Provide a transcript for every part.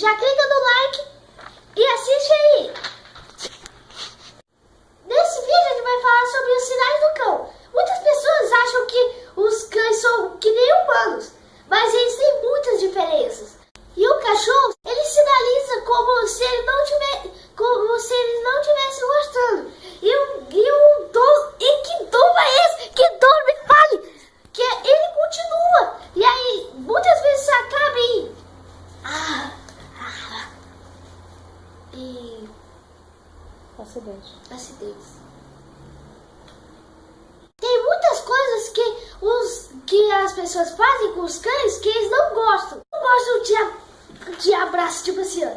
já clica no like e assiste aí. Nesse vídeo a gente vai falar sobre os sinais do cão. Muitas pessoas acham que os cães são que nem humanos, mas eles têm muitas diferenças. E o cachorro, ele sinaliza como se ele não tivesse gostando. E que dom é esse? Que dom, me fale! Que ele continua. E aí, muitas vezes acaba em... E... Acidentes. Tem muitas coisas que as pessoas fazem com os cães que eles não gostam. Não gostam de abraço, tipo assim, ó.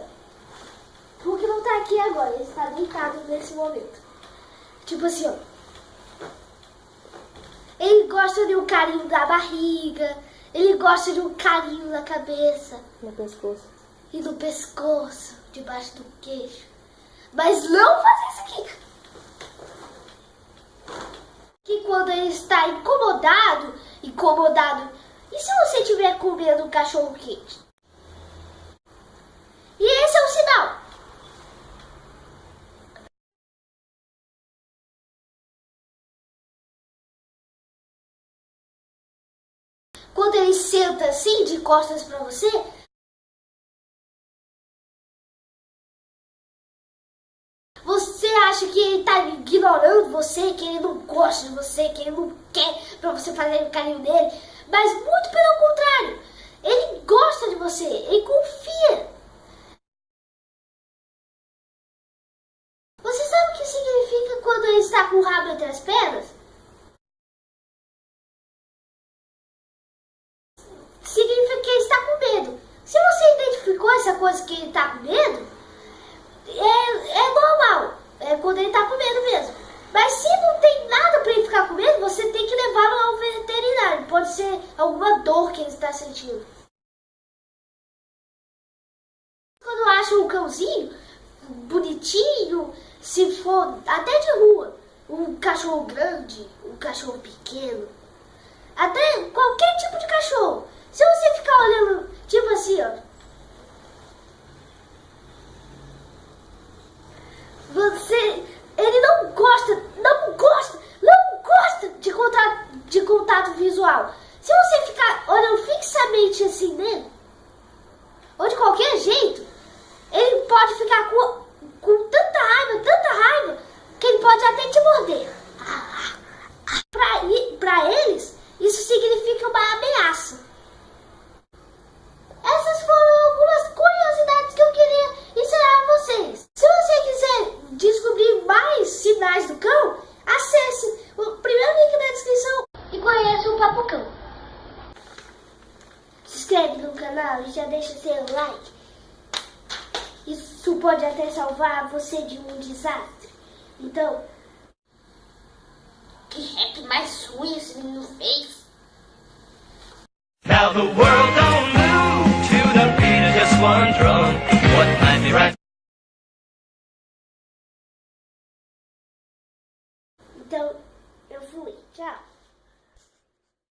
Porque não tá aqui agora, ele está deitado nesse momento. Tipo assim, ó. Ele gosta de um carinho da barriga, ele gosta de um carinho na cabeça. No pescoço. E no pescoço, debaixo do queixo. Mas não fazer isso aqui. Que quando ele está incomodado. E se você estiver comendo um cachorro quente? E esse é o sinal. Quando ele senta assim, de costas para você, você acha que ele tá ignorando você, que ele não gosta de você, que ele não quer pra você fazer o carinho dele. Mas muito pelo contrário, ele gosta de você, ele confia. Você sabe o que significa quando ele está com o rabo entre as pernas? Significa que ele está com medo. Se você identificou essa coisa que ele está com medo, é normal. É quando ele está com medo mesmo. Mas se não tem nada para ele ficar com medo, você tem que levá-lo ao veterinário. Pode ser alguma dor que ele está sentindo. Quando acha um cãozinho bonitinho, se for até de rua, um cachorro grande, um cachorro pequeno, até qualquer tipo de cachorro. Se você ficar olhando, tipo assim, ó, ele não gosta de contato visual. Se você ficar olhando fixamente assim nele, ou de qualquer jeito, ele pode ficar com tanta raiva, que ele pode até te morder. Pra eles, isso significa uma ameaça. Essas foram algumas curiosidades que eu queria ensinar a vocês. Se você quiser descobrir mais sinais do cão, acesse o primeiro link na descrição e conheça o Papo Cão. Se inscreve no canal e já deixa seu like. Isso pode até salvar você de um desastre. Então, que rap mais ruim esse menino fez? Now the